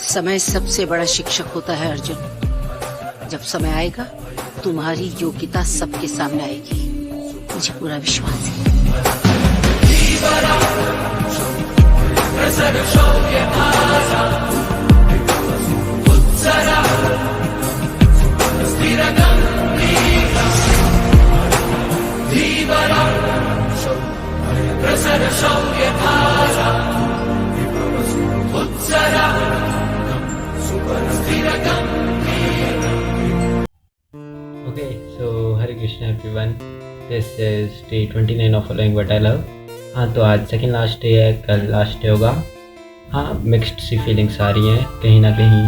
समय सबसे बड़ा शिक्षक होता है अर्जुन। जब समय आएगा तुम्हारी योग्यता सबके सामने आएगी, मुझे पूरा विश्वास है। Okay, so Hare Krishna everyone. This is day 29 of following what I love. हाँ, तो आज सेकंड लास्ट डे है, कल लास्ट डे होगा। हाँ, मिक्स्ड सी फीलिंग्स आ रही हैं, कहीं ना कहीं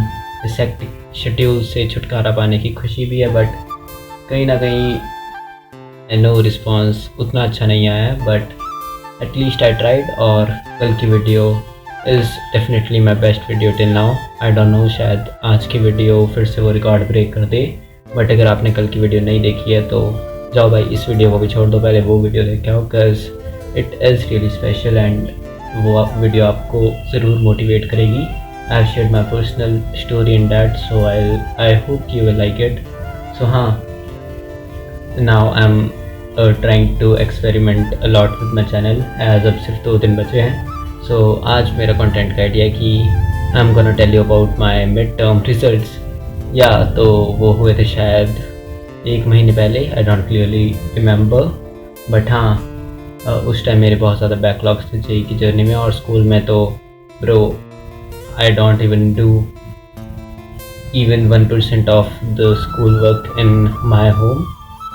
इस हेक्टिक शेड्यूल से छुटकारा पाने की खुशी भी है, बट कहीं ना कहीं नो रिस्पॉन्स उतना अच्छा नहीं आया है, बट एटलीस्ट आई ट्राइड। और कल की video is definitely my best video till now. I don't no, शायद आज की वीडियो फिर से वो रिकॉर्ड ब्रेक कर दे, बट अगर आपने कल की वीडियो नहीं देखी है तो जाओ भाई, इस वीडियो को भी छोड़ दो, पहले वो वीडियो देख आओ, because it is really special and वो वीडियो आपको ज़रूर मोटिवेट करेगी। I have shared my personal story in that, so I hope you will like it. So हाँ, now I am trying to experiment a lot with my channel, as अब सिर्फ 2 दिन बचे हैं। सो आज मेरा कंटेंट का आइडिया है कि I am gonna tell you about my mid term results. या तो वो हुए थे शायद 1 महीने पहले, I don't clearly remember, but हाँ उस टाइम मेरे बहुत ज़्यादा बैकलॉग्स थे जेई की जर्नी में। और स्कूल में तो bro I don't even do even 1% of the school work in my home.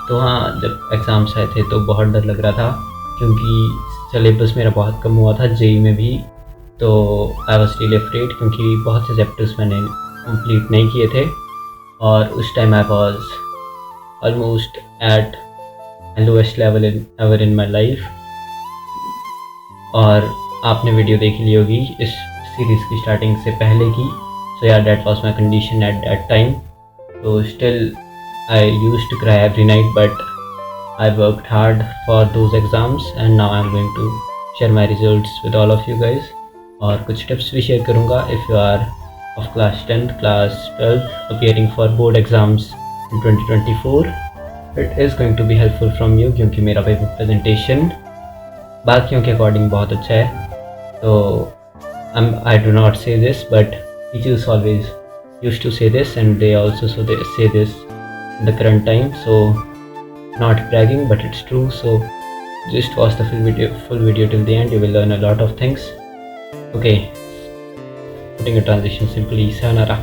तो हाँ, जब एग्ज़ाम्स आए थे तो बहुत डर लग रहा था, क्योंकि सिलेबस मेरा बहुत कम हुआ था जेई में भी, तो आई वॉज रियली अफ्रेड, क्योंकि बहुत से चैप्टर्स मैंने कंप्लीट नहीं किए थे। और उस time I was almost eight lowest level ever in my life. और आपने वीडियो देख ली होगी इस सीरीज़ की स्टार्टिंग से पहले की। सो या that was my condition at that time. तो still I used to cry every night, but I worked hard for those exams and now I am going to share my results with all of you guys. और कुछ tips भी share करूँगा if you are of class 10th, class 12th appearing for board exams in 2024. It is going to be helpful from you, क्योंकि मेरा paper presentation बाकियों के according बहुत अच्छा है। तो I do not say this, but teachers always used to say this, and they also say this in the current time. So not bragging, but it's true. So just watch the full video till the end. You will learn a lot of things. Okay. Putting a transition simply, sayonara.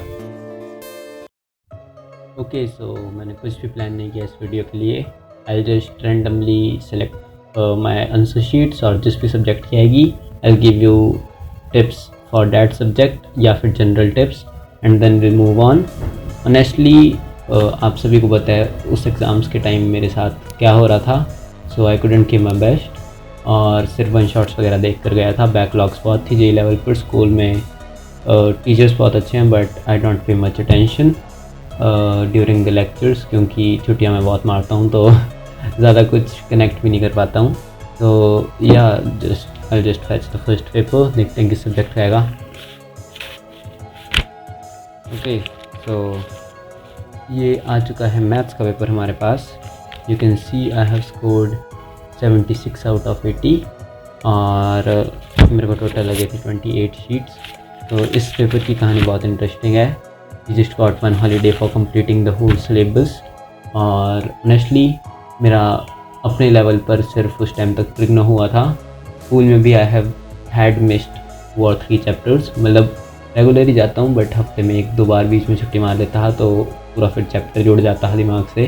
Okay, so मैंने कुछ भी plan नहीं किया इस video के लिए। I'll just randomly select my answer sheets, और जिस भी सब्जेक्ट की आएगी I'll give you tips for that subject या फिर general tips, and then we'll move on. Honestly, आप सभी को पता है उस एग्ज़ाम्स के टाइम मेरे साथ क्या हो रहा था, so I couldn't give my best, और सिर्फ 1 शॉट्स वगैरह देख कर गया था। बैकलॉग्स बहुत थी जेई लेवल पर। स्कूल में टीचर्स बहुत अच्छे हैं, but I don't pay much attention during the lectures, क्योंकि छुट्टियां मैं बहुत मारता हूं, तो ज़्यादा कुछ कनेक्ट भी नहीं कर पाता हूं। तो या I just fetch the first paper, देखते हैं किस सब्जेक्ट का आएगा। ओके, तो ये आ चुका है मैथ्स का पेपर हमारे पास। You can see I have scored 76 out of 80, और मेरे को टोटल लगे थे 28 शीट्स। तो इस पेपर की कहानी बहुत इंटरेस्टिंग है। You just got 1 holiday for completing the whole syllabus, और ऑनेस्टली मेरा अपने लेवल पर सिर्फ उस टाइम तक ट्रिग्नो हुआ था। स्कूल में भी I have had missed 2 or 3 chapters, मतलब रेगुलर ही जाता हूँ, बट हफ्ते में 1-2 बार बीच में छुट्टी मार लेता था, तो पूरा फिर चैप्टर जुड़ जाता है दिमाग से।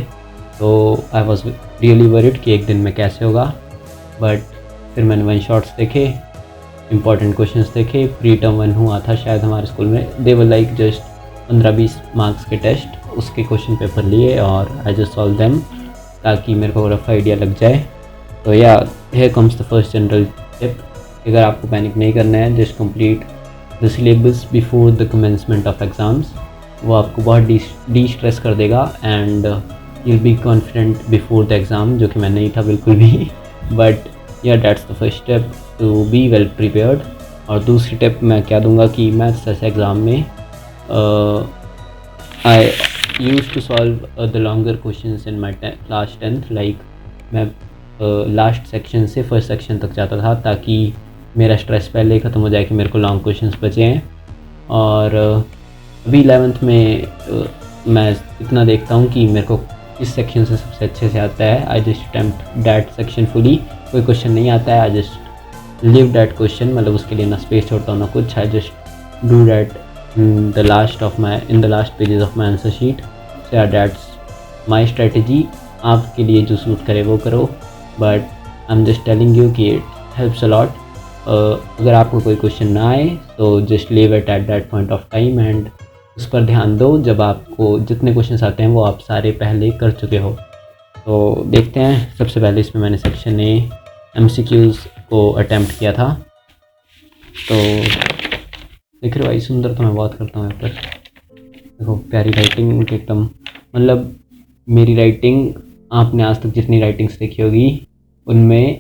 तो आई वॉज रियली वरिड कि एक दिन में कैसे होगा, बट फिर मैंने 1 शॉट्स देखे, इंपॉर्टेंट क्वेश्चंस देखे। प्री टर्म 1 हुआ था शायद हमारे स्कूल में, दे वर लाइक जस्ट 15-20 मार्क्स के टेस्ट, उसके क्वेश्चन पेपर लिए और आई जस्ट सॉल्व देम, ताकि मेरे को रफ आइडिया लग जाए। तो या here comes the first general tip, अगर आपको पैनिक नहीं करना है, just complete the syllabus before the commencement of exams. वो आपको बहुत डी स्ट्रेस कर देगा, and you'll be confident before the exam, जो कि मैं नहीं था बिल्कुल भी। But yeah, that's the first step to be well prepared। और दूसरी टिप मैं क्या दूंगा कि मैथ्स जैसे एग्ज़ाम में I use to solve the longer questions in my class 10th। Like मैं लास्ट सेक्शन से फर्स्ट सेक्शन तक जाता था ताकि मेरा स्ट्रेस पहले ख़त्म हो जाए कि मेरे को लॉन्ग क्वेश्चंस बचे हैं। और अभी 11th में मैं इतना देखता हूँ कि मेरे को इस सेक्शन से सबसे अच्छे से आता है। I just attempt that section fully. कोई क्वेश्चन नहीं आता है, I just live that question, मतलब उसके लिए ना स्पेस छोड़ता हूँ ना कुछ। I just do that in the last pages of my answer sheet. So that's my strategy. आपके लिए जो सूट करे वो करो, but I am just telling you कि इट हेल्प्स अ लॉट। अगर आपको कोई क्वेश्चन ना आए तो just leave it at that point of time and उस पर ध्यान दो जब आपको जितने क्वेश्चंस आते हैं वो आप सारे पहले कर चुके हो। तो देखते हैं। सबसे पहले इसमें मैंने सेक्शन ए MCQs को अटैम्प्ट किया था। तो देख रहे हो भाई, सुंदर तो मैं बहुत करता हूँ यहाँ पर। देखो प्यारी राइटिंग एकदम, मतलब मेरी राइटिंग आपने आज तक जितनी राइटिंग्स देखी होगी उनमें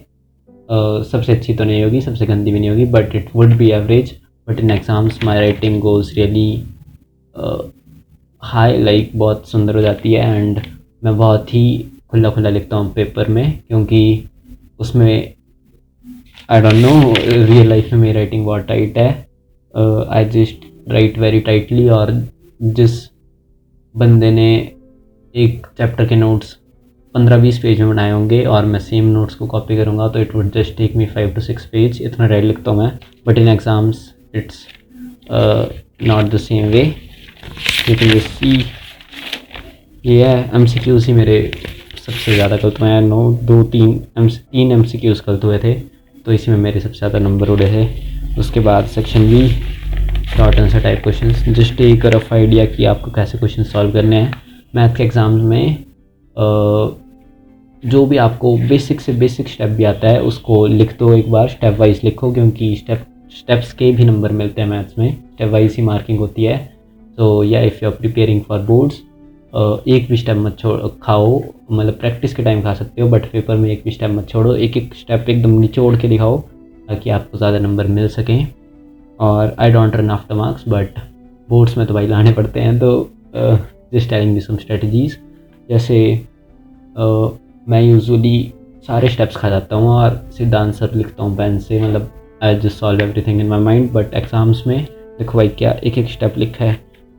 सबसे अच्छी तो नहीं होगी, सबसे गंदी भी नहीं होगी, but it would be average. But in exams my writing goes really high, like बहुत सुंदर हो जाती है। एंड मैं बहुत ही खुला खुला लिखता हूँ पेपर में, क्योंकि उसमें आई डोंट नो, रियल लाइफ में मेरी राइटिंग बहुत टाइट है। I just right very tightly. और जिस बंदे ने एक चैप्टर के नोट्स 15-20 पेज में बनाए होंगे और मैं सेम नोट्स को कॉपी करूँगा तो it would just take me 5 to 6 page. इतना राइट लिखता हूँ मैं, but in exams it's not the same way. You can just see, ये है MCQs ही मेरे सबसे ज़्यादा गलत हुए हैं। 3 MCQs गलत हुए थे, तो इसी में मेरे सबसे ज़्यादा नंबर उड़े थे। उसके बाद section B short answer type questions. Just take a rough idea कि आपको कैसे क्वेश्चन सॉल्व करने हैं। मैथ के एग्ज़ाम्स में जो भी आपको बेसिक से बेसिक स्टेप भी आता है उसको लिख दो एक बार, स्टेप वाइज लिखो, क्योंकि स्टेप्स के भी नंबर मिलते हैं मैथ्स में, स्टेप वाइज ही मार्किंग होती है। तो या if you are preparing for boards, एक भी स्टेप मत खाओ, मतलब प्रैक्टिस के टाइम खा सकते हो, बट पेपर में एक भी स्टेप मत छोड़ो। एक एक स्टेप एकदम निचोड़ के दिखाओ ताकि आपको ज़्यादा नंबर मिल सकें। और I don't run after marks, but boards में तो भाई लाने पड़ते हैं। तो just telling you some strategies. जैसे मैं यूजुअली सारे स्टेप्स खा जाता हूँ और सीधा आंसर लिखता हूँ पेन से, मतलब I just solve everything in my mind. But exams में देखो भाई क्या एक एक स्टेप लिखा है।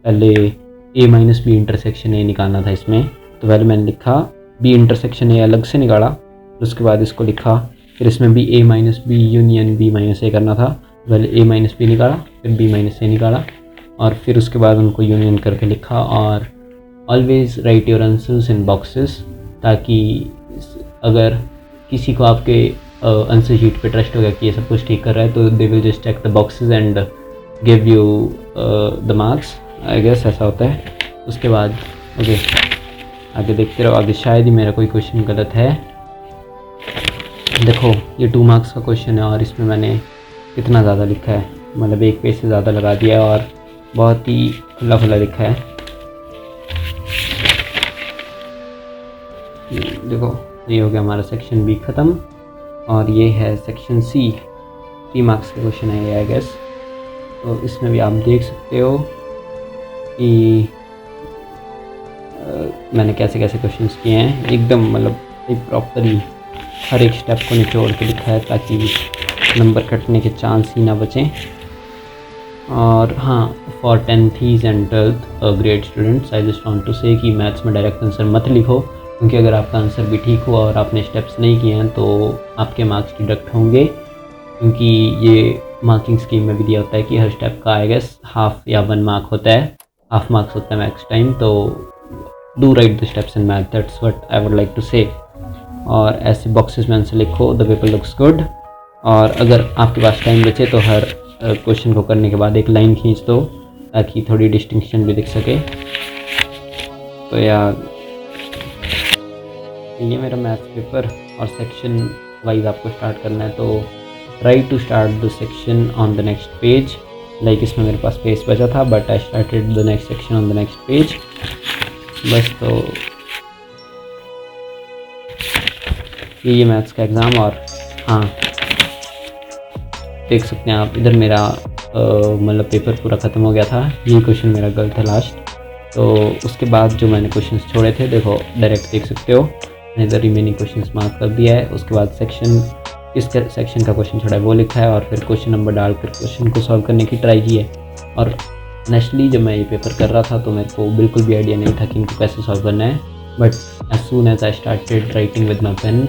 पहले A-B इंटरसेक्शन A निकालना था इसमें, तो पहले मैंने लिखा B इंटरसेक्शन A अलग से निकाला, उसके बाद इसको लिखा। फिर इसमें भी A-B यूनियन B-A करना था, पहले A-B निकाला, फिर B-A निकाला, और फिर उसके बाद उनको यूनियन करके लिखा। और always right your answers in boxes, ताकि अगर किसी को आपके आंसर शीट पे ट्रस्ट हो गया कि ये सब कुछ ठीक कर रहा है, तो they will just check the boxes and give you the marks, I guess ऐसा होता है। उसके बाद ओके आगे देखते रहो। आगे शायद ही मेरा कोई क्वेश्चन गलत है। देखो ये 2 मार्क्स का क्वेश्चन है और इसमें मैंने कितना ज़्यादा लिखा है, मतलब 1 पेज से ज़्यादा लगा दिया है और बहुत ही खुला खुला लिखा है। देखो ये हो गया हमारा सेक्शन B ख़त्म, और ये है सेक्शन C। 3 मार्क्स का क्वेश्चन है ये, आई गेस। तो इसमें भी आप देख सकते हो कि मैंने कैसे कैसे क्वेश्चंस किए हैं। एकदम मतलब एक प्रॉपरली हर एक स्टेप को निचोड़ के लिखा है ताकि नंबर कटने के चांस ही ना बचें। और हाँ, for 10th and 12th grade students I just want to say कि मैथ्स में डायरेक्ट आंसर मत लिखो, क्योंकि अगर आपका आंसर भी ठीक हुआ और आपने स्टेप्स नहीं किए हैं तो आपके मार्क्स डिडक्ट होंगे, क्योंकि ये मार्किंग स्कीम में भी दिया होता है कि हर स्टेप का आई गेस हाफ या 1 मार्क होता है, हाफ मार्क्स होता है मैक्स टाइम। तो do write the steps in math, that's what I would like to say. और ऐसे बॉक्सेस में आंसर लिखो, द पेपर लुक्स गुड। और अगर आपके पास टाइम बचे तो हर क्वेश्चन को करने के बाद एक लाइन खींच दो ताकि थोड़ी डिस्टिंक्शन भी दिख सके। तो यार ये मेरा मैथ्स पेपर, और सेक्शन वाइज आपको स्टार्ट करना है तो try to start the section on the next page. Like इसमें मेरे पास पेज बचा था, but I started the next section on the next page बस। तो ये मैथ्स का एग्ज़ाम। और हाँ, देख सकते हैं आप इधर मेरा मतलब पेपर पूरा ख़त्म हो गया था, यही क्वेश्चन मेरा गलत था लास्ट। तो उसके बाद जो मैंने क्वेश्चंस छोड़े थे, देखो डायरेक्ट देख सकते हो, मैंने द रिमेनिंग क्वेश्चंस मार्क कर दिया है। उसके बाद सेक्शन, किस सेक्शन का क्वेश्चन छोड़ा है वो लिखा है, और फिर क्वेश्चन नंबर डालकर क्वेश्चन को सॉल्व करने की ट्राई की है। और नेचुरली जब मैं ये पेपर कर रहा था तो मेरे को बिल्कुल भी आइडिया नहीं था कि इनको कैसे सॉल्व करना है, but as soon as I started writing with my pen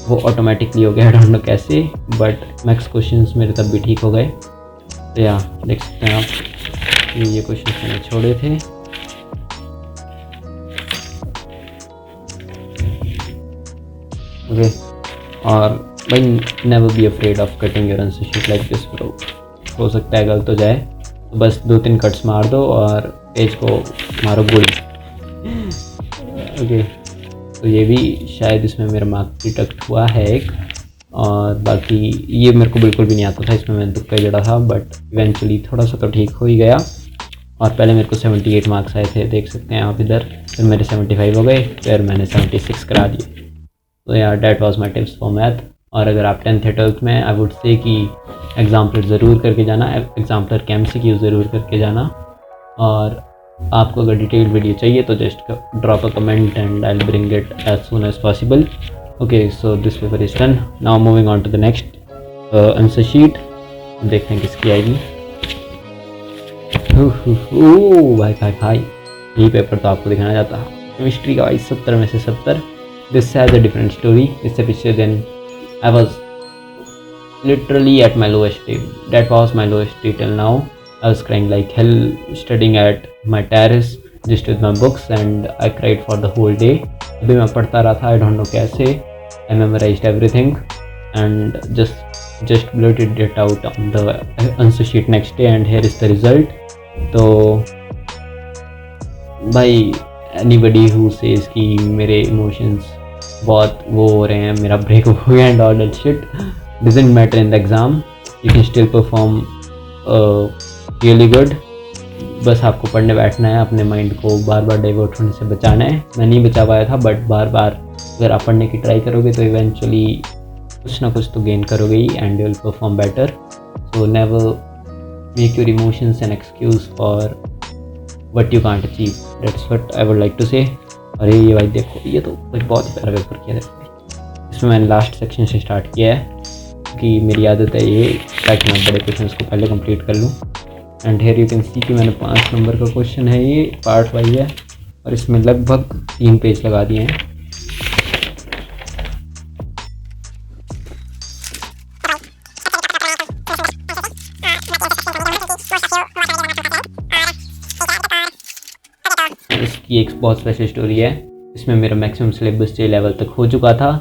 वो ऑटोमेटिकली हो गया, आई डोंट नो कैसे, बट मैक्स क्वेश्चंस मेरे तब भी ठीक हो गए। तो या देख सकते हैं आप, ये क्वेश्चंस मैंने छोड़े थे। ओके, और भाई never be afraid of cutting your answer sheet like this bro. हो सकता है गलत हो जाए, तो बस 2-3 कट्स मार दो और पेज को मारो गोली। ओके, तो ये भी शायद इसमें मेरा मार्क डिडक्ट हुआ है एक, और बाकी ये मेरे को बिल्कुल भी नहीं आता था, इसमें मैंने तुक्का जड़ा था, बट इवेंचुअली थोड़ा सा तो ठीक हो ही गया। और पहले मेरे को 78 मार्क्स आए थे, देख सकते हैं आप इधर, फिर मेरे 75 हो गए, फिर मैंने 76 करा दिए। तो यार that was my tips for math. और अगर आप 10th या 12th में, आई वुड से कि एग्जाम्पलर ज़रूर करके जाना, एग्जाम्पलर के MCQ ज़रूर करके जाना। और आपको अगर डिटेल्ड वीडियो चाहिए तो just drop a comment and I will bring it as soon as possible. Okay, so this paper is done, now moving on to the next answer sheet. देखते हैं किसकी आएगी। भाई भाई भाई, यही पेपर तो आपको दिखाना चाहता। केमिस्ट्री का भाई 70 में से 70। This has a different story. इससे पिछले दिन I was literally at my lowest state. That was my lowest state till now. I was crying like hell studying at my terrace just with my books and I cried for the whole day. अभी मैं पढ़ता रहा था, I don't know कैसे. I memorized everything and just blurted it out on the answer sheet next day and here is the result. तो भाई anybody who says कि मेरे emotions बहुत वो हो रहे हैं, मेरा ब्रेक हो गया and all that shit doesn't matter in the exam. You can still perform really good. बस आपको पढ़ने बैठना है, अपने माइंड को बार बार डाइवर्ट होने से बचाना है। मैं नहीं बचा पाया था, बट बार बार अगर आप पढ़ने की ट्राई करोगे तो इवेंचुअली कुछ ना कुछ तो गेन करोगे ही and you will perform better. So never make your emotions an excuse for what you can't achieve. That's what I would like to say. अरे ये भाई देखो, ये तो बहुत ही प्यारा पेपर किया है। इसमें मैंने लास्ट सेक्शन से स्टार्ट किया है कि मेरी आदत है ये, ताकि मैं बड़े क्वेश्चंस को पहले कंप्लीट कर लूँ। And here you can see कि मैंने 5 नंबर का क्वेश्चन है, ये पार्ट वाइज है और इसमें लगभग 3 पेज लगा दिए हैं। इसकी एक बहुत स्पेशल स्टोरी है। इसमें मेरा मैक्सिमम सिलेबस जे लेवल तक हो चुका था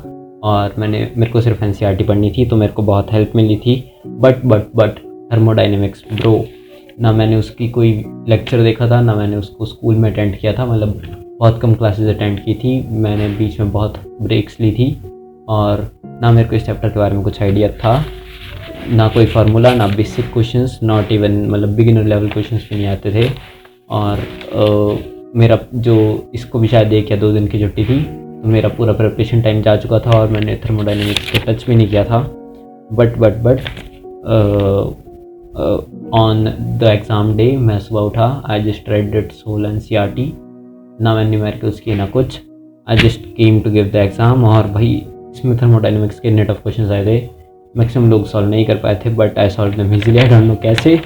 और मेरे को सिर्फ NCERT पढ़नी थी, तो मेरे को बहुत हेल्प मिली थी। बट थर्मोडाइनमिक्स ब्रो, ना मैंने उसकी कोई लेक्चर देखा था, ना मैंने उसको स्कूल में अटेंड किया था। मतलब बहुत कम क्लासेस अटेंड की थी मैंने, बीच में बहुत ब्रेक्स ली थी, और ना मेरे को इस चैप्टर के बारे में कुछ आइडिया था, ना कोई फार्मूला, ना बेसिक क्वेश्चंस, नॉट इवन मतलब बिगिनर लेवल क्वेश्चंस भी नहीं आते थे। और मेरा जो इसको भी शायद 1 या 2 दिन की छुट्टी थी, तो मेरा पूरा प्रिपरेशन टाइम जा चुका था और मैंने थर्मोडाइनमिक्स को टच भी नहीं किया था। But on the exam day मैं सुबह उठा, I just read it sole NCERT, ना मैंने न्यूमेरिकल्स किए ना कुछ, I just came to give the exam. और भाई इसमें थर्मोडाइनमिक्स के नेट ऑफ क्वेश्चंस आए थे, मैक्सिमम लोग सॉल्व नहीं कर पाए थे, but I solve them easily, I don't know कैसे,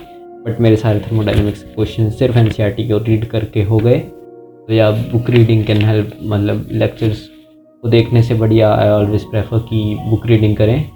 बट मेरे सारे थर्मोडाइनमिक्स के क्वेश्चन सिर्फ NCERT को रीड करके हो गए। तो या बुक रीडिंग कैन हेल्प, मतलब लेक्चर्स को देखने से बढ़िया आई ऑलवेज प्रेफर कि बुक रीडिंग करें।